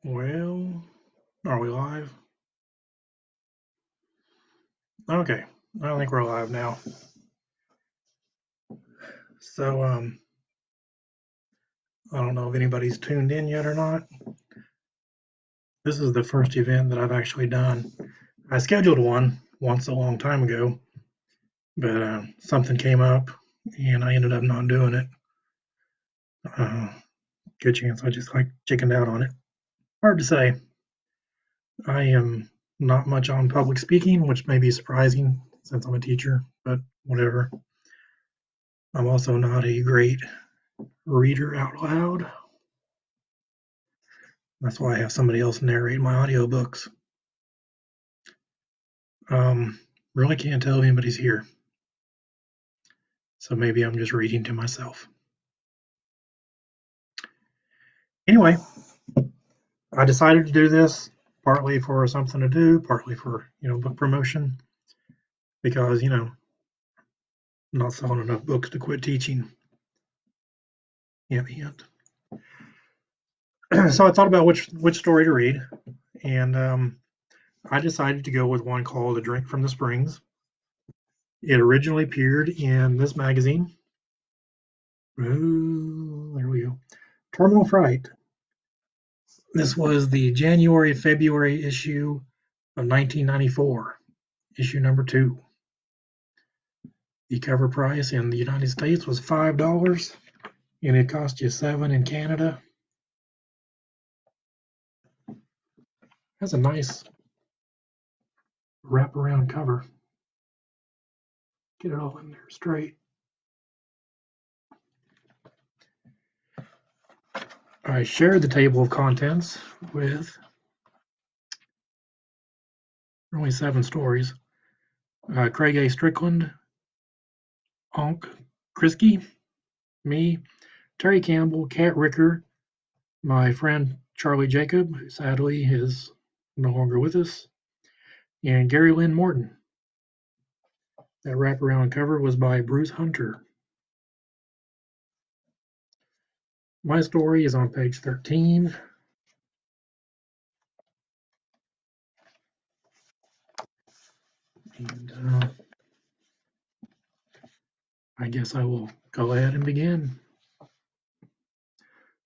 Well, are we live? Okay, I think we're live now. So, I don't know if anybody's tuned in yet or not. This is the first event that I've actually done. I scheduled one once a long time ago, but something came up and I ended up not doing it. Uh, Good chance I just like chickened out on it. Hard to say. I am not much on public speaking, which may be surprising since I'm a teacher, but whatever. I'm also not a great reader out loud. That's why I have somebody else narrate my audiobooks. Really can't tell if anybody's here. So maybe I'm just reading to myself. Anyway, I decided to do this partly for something to do, partly for, book promotion, because, I'm not selling enough books to quit teaching. Hint, hint. So I thought about which story to read, and I decided to go with one called A Drink from the Springs. It originally appeared in this magazine. Ooh, there we go. Terminal Fright. This was the January-February issue of 1994, issue number 2. The cover price in the United States was $5, and it cost you $7 in Canada. Has a nice wraparound cover. Get it all in there straight. I shared the table of contents with only 7 stories. Craig A. Strickland, Onk Krisky, me, Terry Campbell, Kat Ricker, my friend Charlie Jacob, who sadly is no longer with us, and Gary Lynn Morton. That wraparound cover was by Bruce Hunter. My story is on page 13. And I guess I will go ahead and begin.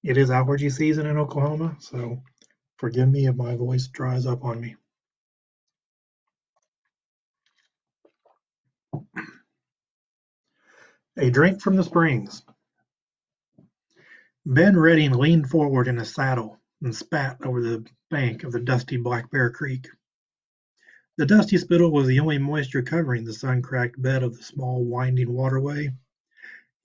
It is allergy season in Oklahoma, so forgive me if my voice dries up on me. A Drink from the Springs. Ben Redding leaned forward in his saddle and spat over the bank of the dusty Black Bear Creek. The dusty spittle was the only moisture covering the sun-cracked bed of the small, winding waterway.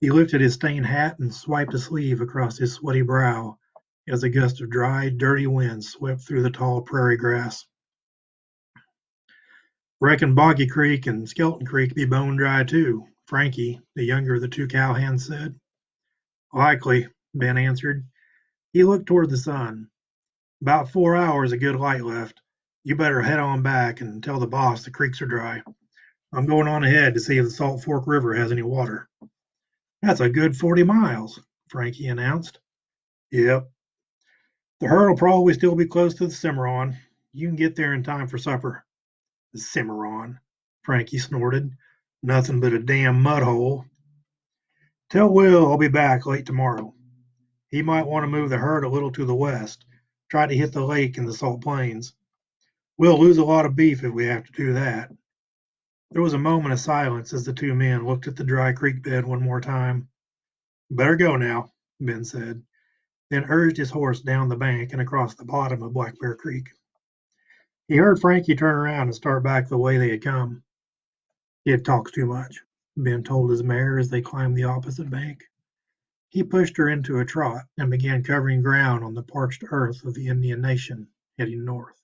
He lifted his stained hat and swiped a sleeve across his sweaty brow as a gust of dry, dirty wind swept through the tall prairie grass. "Reckon Boggy Creek and Skeleton Creek be bone dry too," Frankie, the younger of the 2 cowhands, said. "Likely," Ben answered. He looked toward the sun. "About 4 hours of good light left. You better head on back and tell the boss the creeks are dry. I'm going on ahead to see if the Salt Fork River has any water." "That's a good 40 miles," Frankie announced. "Yep. The herd'll probably still be close to the Cimarron. You can get there in time for supper." "The Cimarron," Frankie snorted. "Nothing but a damn mud hole." "Tell Will I'll be back late tomorrow. He might want to move the herd a little to the west, try to hit the lake and the Salt Plains. We'll lose a lot of beef if we have to do that." There was a moment of silence as the 2 men looked at the dry creek bed one more time. "Better go now," Ben said, then urged his horse down the bank and across the bottom of Black Bear Creek. He heard Frankie turn around and start back the way they had come. "Kid talks too much," Ben told his mare as they climbed the opposite bank. He pushed her into a trot and began covering ground on the parched earth of the Indian Nation, heading north.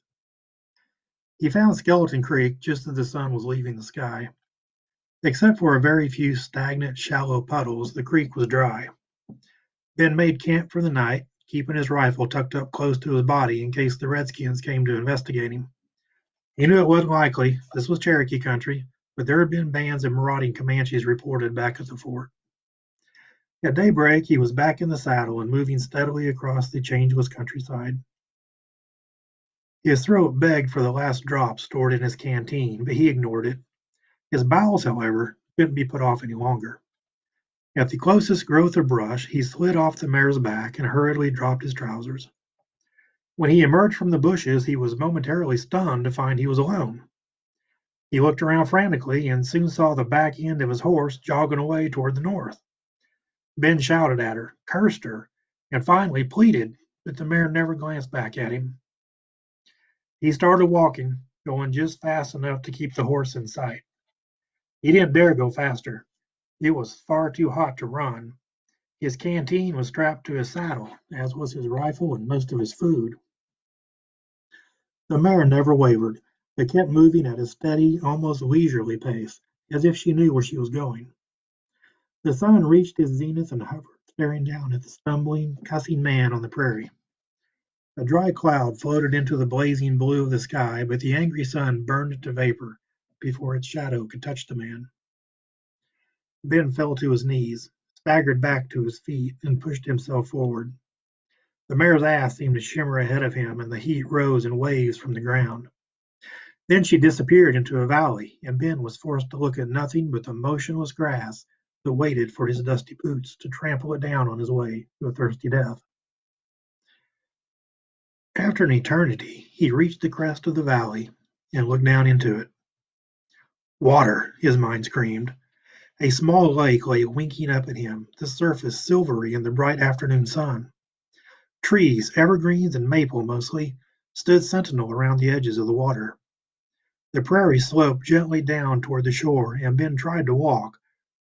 He found Skeleton Creek just as the sun was leaving the sky. Except for a very few stagnant, shallow puddles, the creek was dry. Ben made camp for the night, keeping his rifle tucked up close to his body in case the redskins came to investigate him. He knew it wasn't likely. This was Cherokee country, but there had been bands of marauding Comanches reported back at the fort. At daybreak, he was back in the saddle and moving steadily across the changeless countryside. His throat begged for the last drop stored in his canteen, but he ignored it. His bowels, however, couldn't be put off any longer. At the closest growth of brush, he slid off the mare's back and hurriedly dropped his trousers. When he emerged from the bushes, he was momentarily stunned to find he was alone. He looked around frantically and soon saw the back end of his horse jogging away toward the north. Ben shouted at her, cursed her, and finally pleaded, but the mare never glanced back at him. He started walking, going just fast enough to keep the horse in sight. He didn't dare go faster. It was far too hot to run. His canteen was strapped to his saddle, as was his rifle and most of his food. The mare never wavered, but kept moving at a steady, almost leisurely pace, as if she knew where she was going. The sun reached his zenith and hovered, staring down at the stumbling, cussing man on the prairie. A dry cloud floated into the blazing blue of the sky, but the angry sun burned it to vapor before its shadow could touch the man. Ben fell to his knees, staggered back to his feet, and pushed himself forward. The mare's ass seemed to shimmer ahead of him, and the heat rose in waves from the ground. Then she disappeared into a valley, and Ben was forced to look at nothing but the motionless grass that waited for his dusty boots to trample it down on his way to a thirsty death. After an eternity, he reached the crest of the valley and looked down into it. Water, his mind screamed. A small lake lay winking up at him, the surface silvery in the bright afternoon sun. Trees, evergreens and maple mostly, stood sentinel around the edges of the water. The prairie sloped gently down toward the shore, and Ben tried to walk,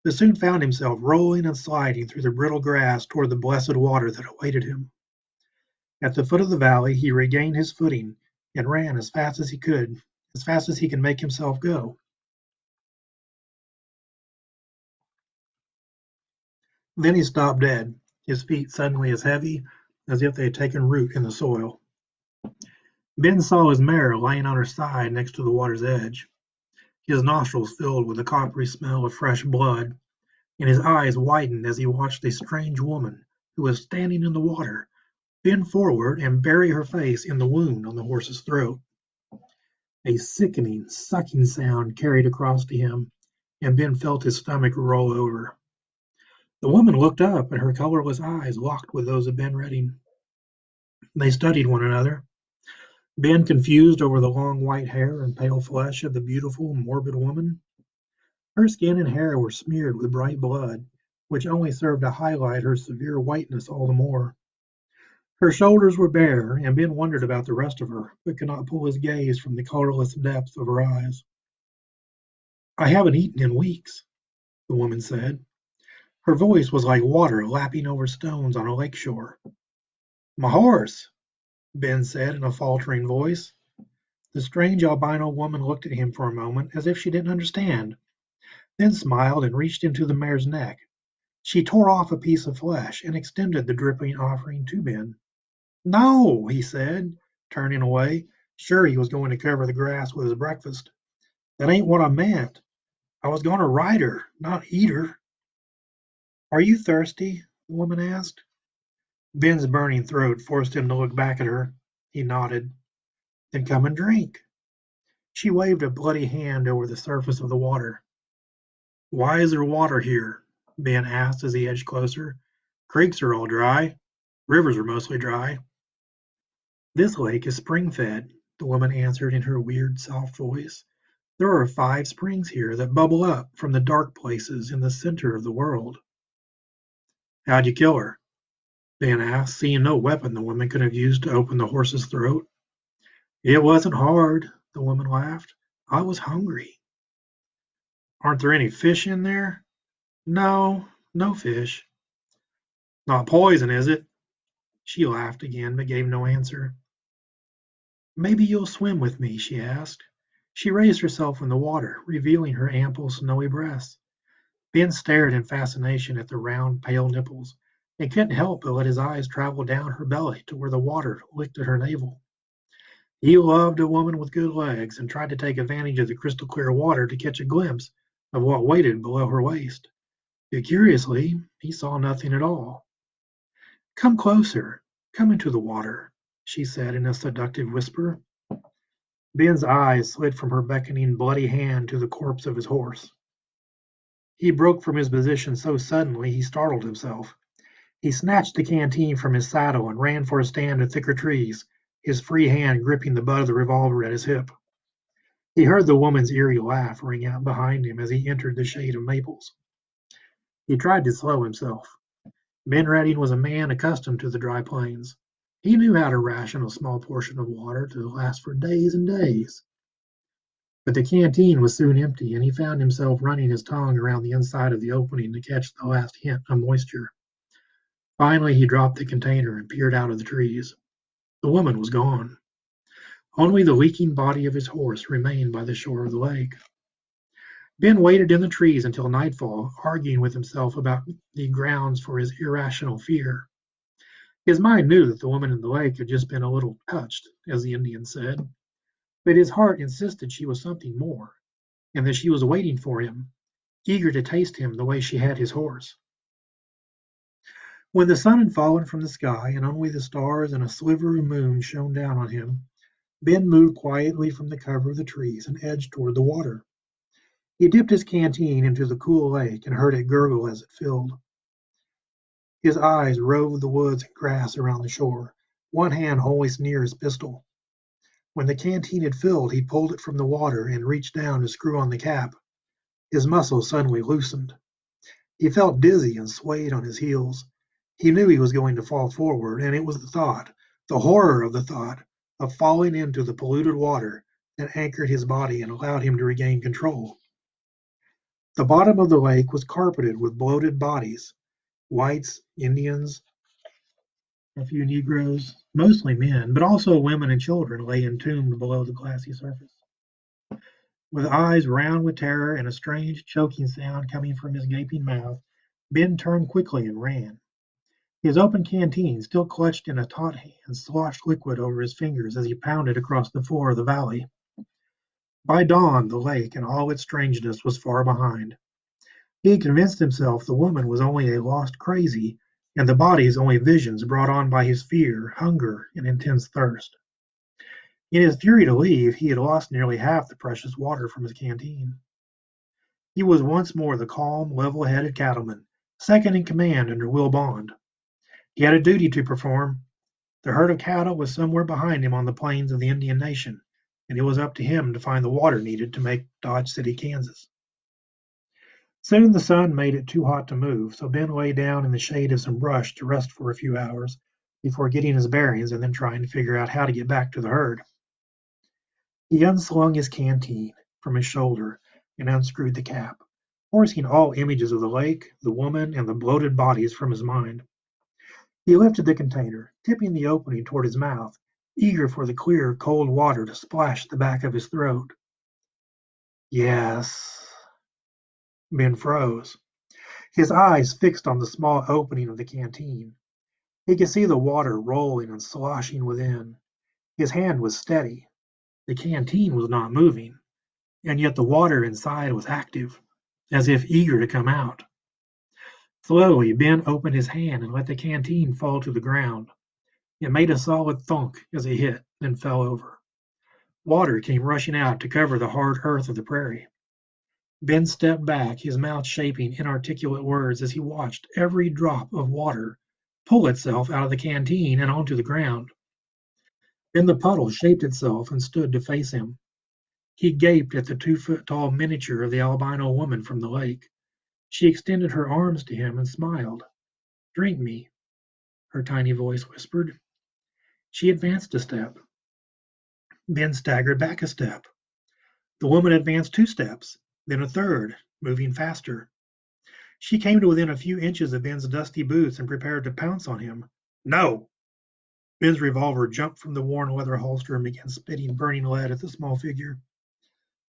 but soon found himself rolling and sliding through the brittle grass toward the blessed water that awaited him. At the foot of the valley, he regained his footing and ran as fast as he could make himself go. Then he stopped dead, his feet suddenly as heavy as if they had taken root in the soil. Ben saw his mare lying on her side next to the water's edge. His nostrils filled with the coppery smell of fresh blood, and his eyes widened as he watched a strange woman who was standing in the water bend forward and bury her face in the wound on the horse's throat. A sickening, sucking sound carried across to him, and Ben felt his stomach roll over. The woman looked up, and her colorless eyes locked with those of Ben Redding. They studied one another, Ben confused over the long white hair and pale flesh of the beautiful, morbid woman. Her skin and hair were smeared with bright blood, which only served to highlight her severe whiteness all the more. Her shoulders were bare, and Ben wondered about the rest of her, but could not pull his gaze from the colorless depths of her eyes. "I haven't eaten in weeks," the woman said. Her voice was like water lapping over stones on a lake shore. "My horse," Ben said in a faltering voice. The strange albino woman looked at him for a moment as if she didn't understand, then smiled and reached into the mare's neck. She tore off a piece of flesh and extended the dripping offering to Ben. "No," he said, turning away, sure he was going to cover the grass with his breakfast. "That ain't what I meant. I was going to ride her, not eat her." "Are you thirsty?" the woman asked. Ben's burning throat forced him to look back at her. He nodded. "Then come and drink." She waved a bloody hand over the surface of the water. "Why is there water here?" Ben asked as he edged closer. "Creeks are all dry. Rivers are mostly dry." "This lake is spring-fed," the woman answered in her weird, soft voice. "There are 5 springs here that bubble up from the dark places in the center of the world." "How'd you kill her?" Ben asked, seeing no weapon the woman could have used to open the horse's throat. "It wasn't hard," the woman laughed. "I was hungry." "Aren't there any fish in there?" "No, no fish." "Not poison, is it?" She laughed again, but gave no answer. "Maybe you'll swim with me?" she asked. She raised herself from the water, revealing her ample, snowy breasts. Ben stared in fascination at the round, pale nipples, and couldn't help but let his eyes travel down her belly to where the water licked at her navel. He loved a woman with good legs, and tried to take advantage of the crystal clear water to catch a glimpse of what waited below her waist. But curiously, he saw nothing at all. "Come closer, come into the water," she said in a seductive whisper. Ben's eyes slid from her beckoning bloody hand to the corpse of his horse. He broke from his position so suddenly he startled himself. He snatched the canteen from his saddle and ran for a stand of thicker trees, his free hand gripping the butt of the revolver at his hip. He heard the woman's eerie laugh ring out behind him as he entered the shade of maples. He tried to slow himself. Ben Redding was a man accustomed to the dry plains. He knew how to ration a small portion of water to last for days and days. But the canteen was soon empty, and he found himself running his tongue around the inside of the opening to catch the last hint of moisture. Finally, he dropped the container and peered out of the trees. The woman was gone. Only the leaking body of his horse remained by the shore of the lake. Ben waited in the trees until nightfall, arguing with himself about the grounds for his irrational fear. His mind knew that the woman in the lake had just been a little touched, as the Indian said, but his heart insisted she was something more, and that she was waiting for him, eager to taste him the way she had his horse. When the sun had fallen from the sky and only the stars and a sliver of moon shone down on him, Ben moved quietly from the cover of the trees and edged toward the water. He dipped his canteen into the cool lake and heard it gurgle as it filled. His eyes roved the woods and grass around the shore, one hand always near his pistol. When the canteen had filled, he pulled it from the water and reached down to screw on the cap. His muscles suddenly loosened. He felt dizzy and swayed on his heels. He knew he was going to fall forward, and it was the thought, the horror of the thought, of falling into the polluted water that anchored his body and allowed him to regain control. The bottom of the lake was carpeted with bloated bodies. Whites, Indians, a few Negroes, mostly men, but also women and children lay entombed below the glassy surface. With eyes round with terror and a strange choking sound coming from his gaping mouth, Ben turned quickly and ran. His open canteen, still clutched in a taut hand, sloshed liquid over his fingers as he pounded across the floor of the valley. By dawn, the lake and all its strangeness was far behind. He had convinced himself the woman was only a lost crazy, and the bodies only visions brought on by his fear, hunger, and intense thirst. In his fury to leave, he had lost nearly half the precious water from his canteen. He was once more the calm, level-headed cattleman, second in command under Will Bond. He had a duty to perform. The herd of cattle was somewhere behind him on the plains of the Indian Nation, and it was up to him to find the water needed to make Dodge City, Kansas. Soon the sun made it too hot to move, so Ben lay down in the shade of some brush to rest for a few hours before getting his bearings and then trying to figure out how to get back to the herd. He unslung his canteen from his shoulder and unscrewed the cap, forcing all images of the lake, the woman, and the bloated bodies from his mind. He lifted the container, tipping the opening toward his mouth, eager for the clear, cold water to splash the back of his throat. Yes. Ben froze, his eyes fixed on the small opening of the canteen. He could see the water rolling and sloshing within. His hand was steady. The canteen was not moving, and yet the water inside was active, as if eager to come out. Slowly, Ben opened his hand and let the canteen fall to the ground. It made a solid thunk as it hit, then fell over. Water came rushing out to cover the hard earth of the prairie. Ben stepped back, his mouth shaping inarticulate words as he watched every drop of water pull itself out of the canteen and onto the ground. Then the puddle shaped itself and stood to face him. He gaped at the 2-foot tall miniature of the albino woman from the lake. She extended her arms to him and smiled. "Drink me," her tiny voice whispered. She advanced a step. Ben staggered back a step. The woman advanced 2 steps, then a third, moving faster. She came to within a few inches of Ben's dusty boots and prepared to pounce on him. "No!" Ben's revolver jumped from the worn leather holster and began spitting burning lead at the small figure.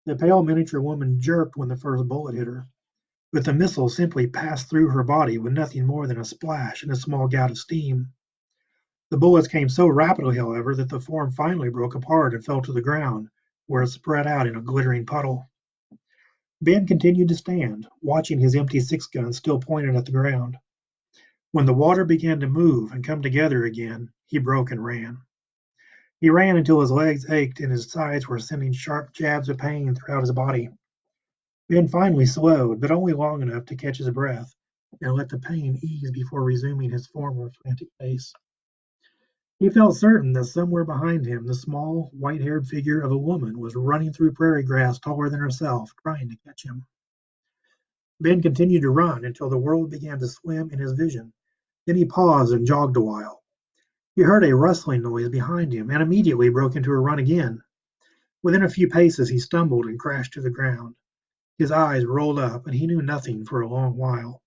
The pale miniature woman jerked when the first bullet hit her, but the missile simply passed through her body with nothing more than a splash and a small gout of steam. The bullets came so rapidly, however, that the form finally broke apart and fell to the ground, where it spread out in a glittering puddle. Ben continued to stand, watching his empty 6-gun still pointed at the ground. When the water began to move and come together again, he broke and ran. He ran until his legs ached and his sides were sending sharp jabs of pain throughout his body. Ben finally slowed, but only long enough to catch his breath and let the pain ease before resuming his former frantic pace. He felt certain that somewhere behind him the small, white-haired figure of a woman was running through prairie grass taller than herself, trying to catch him. Ben continued to run until the world began to swim in his vision. Then he paused and jogged a while. He heard a rustling noise behind him and immediately broke into a run again. Within a few paces he stumbled and crashed to the ground. His eyes rolled up and he knew nothing for a long while.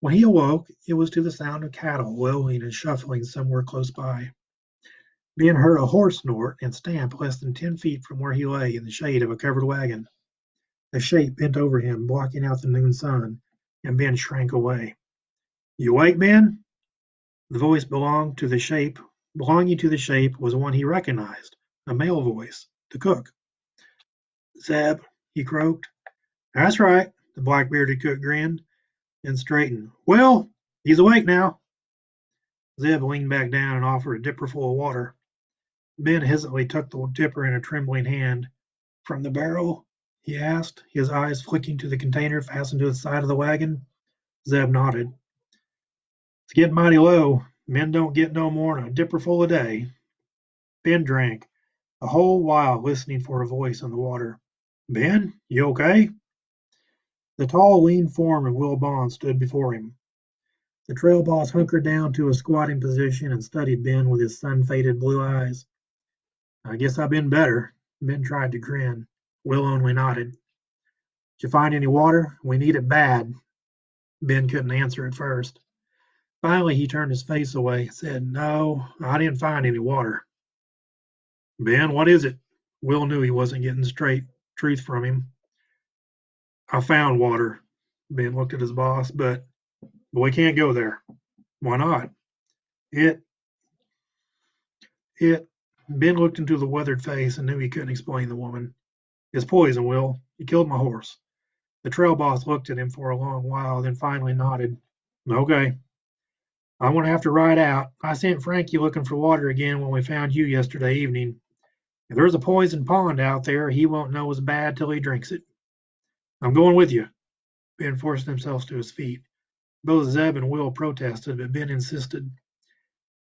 When he awoke, it was to the sound of cattle lowing and shuffling somewhere close by. Ben heard a horse snort and stamp less than 10 feet from where he lay in the shade of a covered wagon. A shape bent over him, blocking out the noon sun, and Ben shrank away. "You awake, Ben?" The voice belonging to the shape was one he recognized, a male voice, the cook. "Zeb," he croaked. "That's right," the black-bearded cook grinned, then straightened. "Well, he's awake now." Zeb leaned back down and offered a dipperful of water. Ben hesitantly took the dipper in a trembling hand. "From the barrel?" he asked, his eyes flicking to the container fastened to the side of the wagon. Zeb nodded. "It's getting mighty low. Men don't get no more'n a dipperful a day." Ben drank, the whole while listening for a voice in the water. "Ben, you okay?" The tall, lean form of Will Bond stood before him. The trail boss hunkered down to a squatting position and studied Ben with his sun-faded blue eyes. "I guess I've been better." Ben tried to grin. Will only nodded. "Did you find any water? We need it bad." Ben couldn't answer at first. Finally he turned his face away and said, "No, I didn't find any water." "Ben, what is it?" Will knew he wasn't getting straight truth from him. "I found water." Ben looked at his boss, but we can't go there." "Why not?" It it Ben looked into the weathered face and knew he couldn't explain the woman. "It's poison, Will. It killed my horse." The trail boss looked at him for a long while, then finally nodded. "Okay. I'm gonna have to ride out. I sent Frankie looking for water again when we found you yesterday evening. If there's a poisoned pond out there, he won't know it's bad till he drinks it." "I'm going with you." Ben forced himself to his feet. Both Zeb and Will protested, but Ben insisted.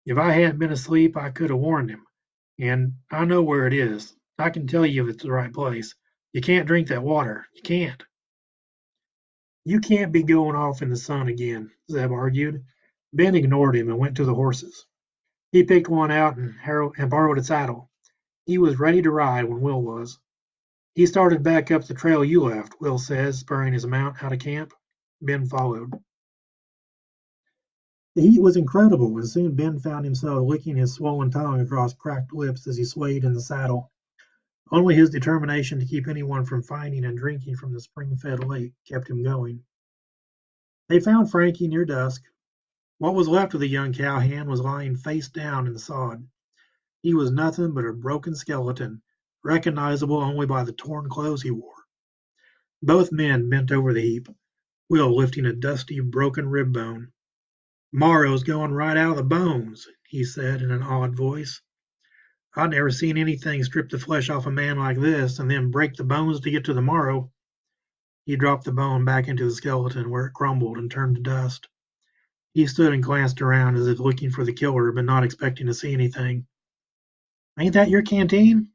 "If I hadn't been asleep, I could have warned him. And I know where it is. I can tell you if it's the right place. You can't drink that water. You can't." "You can't be going off in the sun again," Zeb argued. Ben ignored him and went to the horses. He picked one out and borrowed its saddle. He was ready to ride when Will was. "He started back up the trail you left," Will said, spurring his mount out of camp. Ben followed. The heat was incredible, and soon Ben found himself licking his swollen tongue across cracked lips as he swayed in the saddle. Only his determination to keep anyone from finding and drinking from the spring-fed lake kept him going. They found Frankie near dusk. What was left of the young cowhand was lying face down in the sod. He was nothing but a broken skeleton, recognizable only by the torn clothes he wore. Both men bent over the heap, Will lifting a dusty, broken rib bone. "Marrow's going right out of the bones," he said in an awed voice. "I've never seen anything strip the flesh off a man like this and then break the bones to get to the marrow." He dropped the bone back into the skeleton, where it crumbled and turned to dust. He stood and glanced around as if looking for the killer, but not expecting to see anything. "Ain't that your canteen?"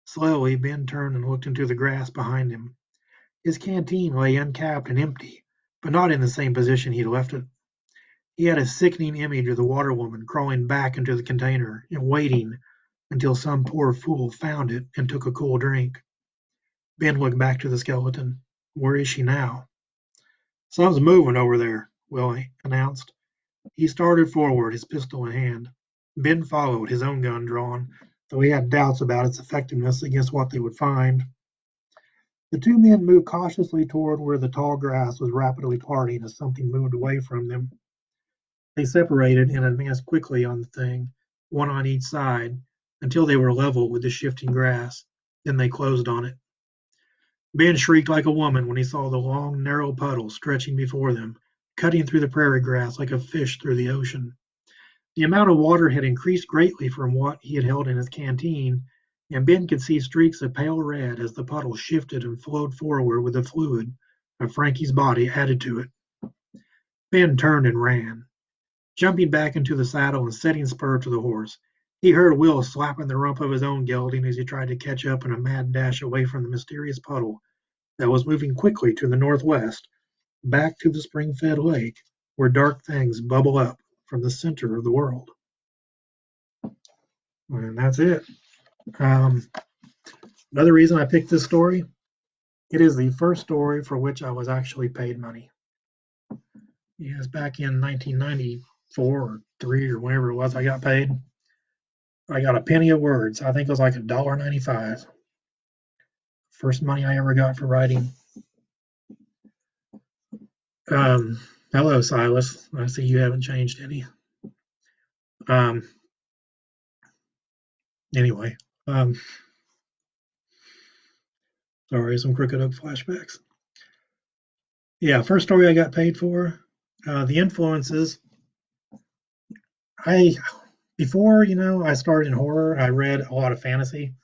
Slowly Ben turned and looked into the grass behind him. His canteen lay uncapped and empty, but not in the same position he'd left it. He had a sickening image of the water woman crawling back into the container and waiting until some poor fool found it and took a cool drink. Ben looked back to the skeleton. Where is she now? "Something's moving over there," Will announced. He started forward, his pistol in hand. Ben followed, his own gun drawn, though he had doubts about its effectiveness against what they would find. The two men moved cautiously toward where the tall grass was rapidly parting as something moved away from them. They separated and advanced quickly on the thing, one on each side, until they were level with the shifting grass. Then they closed on it. Ben shrieked like a woman when he saw the long, narrow puddle stretching before them, cutting through the prairie grass like a fish through the ocean. The amount of water had increased greatly from what he had held in his canteen, and Ben could see streaks of pale red as the puddle shifted and flowed forward with the fluid of Frankie's body added to it. Ben turned and ran, jumping back into the saddle and setting spur to the horse. He heard Will slapping the rump of his own gelding as he tried to catch up in a mad dash away from the mysterious puddle that was moving quickly to the northwest, back to the spring-fed lake, where dark things bubble up from the center of the world. And that's it. Another reason I picked this story, it is the first story for which I was actually paid money. Yes, back in 1994 or 3 or whenever it was I got paid. I got a penny of words. I think it was like $1.95. First money I ever got for writing. Hello, Silas. I see you haven't changed any. Anyway, sorry, some Crooked Oak flashbacks. Yeah, first story I got paid for. The influences. Before, I started in horror, I read a lot of fantasy,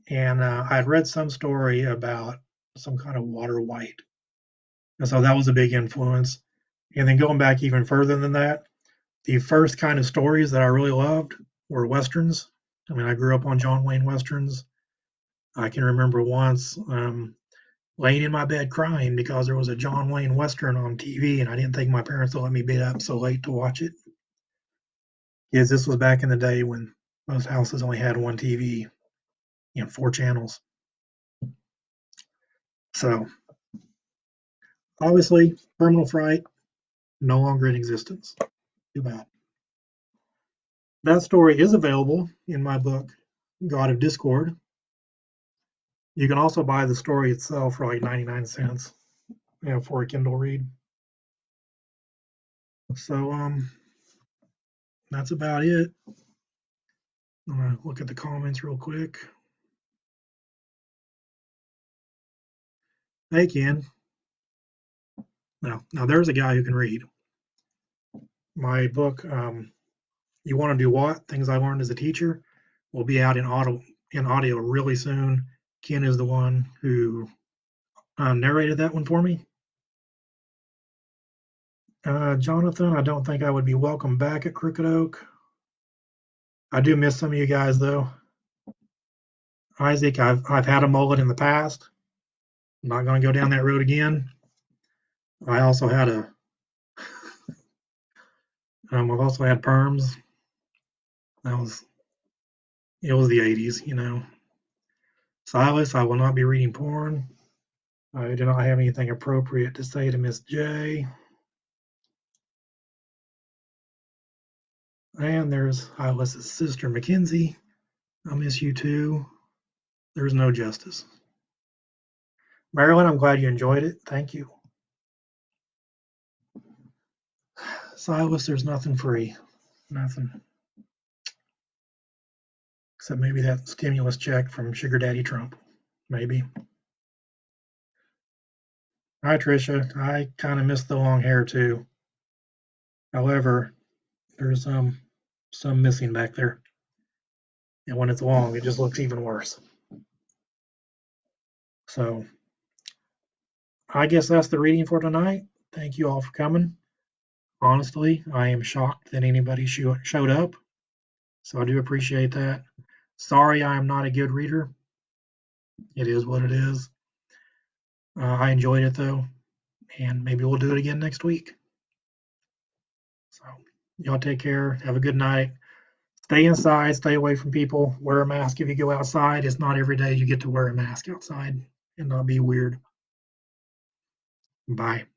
and I'd read some story about some kind of water white, and so that was a big influence. And then going back even further than that, the first kind of stories that I really loved were westerns. I mean, I grew up on John Wayne westerns. I can remember once laying in my bed crying because there was a John Wayne western on TV, and I didn't think my parents would let me be up so late to watch it. Because this was back in the day when most houses only had one TV and 4 channels. So, obviously, Terminal Fright, no longer in existence. Too bad. That story is available in my book, God of Discord. You can also buy the story itself for like 99 cents, for a Kindle read. So, that's about it. I'm gonna look at the comments real quick. Hey, Ken. Now there's a guy who can read. My book, You Want to Do What? Things I Learned as a Teacher, will be out in audio really soon. Ken is the one who narrated that one for me. Jonathan, I don't think I would be welcome back at Crooked Oak. I do miss some of you guys, though. Isaac, I've had a mullet in the past. I'm not going to go down that road again. I also had I've also had perms. It was the 80s. Silas, I will not be reading porn. I do not have anything appropriate to say to Miss J. And there's Silas's sister, Mackenzie. I miss you too. There's no justice. Marilyn, I'm glad you enjoyed it. Thank you. Silas, there's nothing free. Nothing. Except maybe that stimulus check from Sugar Daddy Trump. Maybe. Hi, Tricia. I kind of miss the long hair too. However, there's some missing back there. And when it's long, it just looks even worse. So I guess that's the reading for tonight. Thank you all for coming. Honestly, I am shocked that anybody showed up. So I do appreciate that. Sorry I am not a good reader. It is what it is. I enjoyed it though, and maybe we'll do it again next week. So y'all take care. Have a good night. Stay inside. Stay away from people. Wear a mask if you go outside. It's not every day you get to wear a mask outside and not be weird. Bye.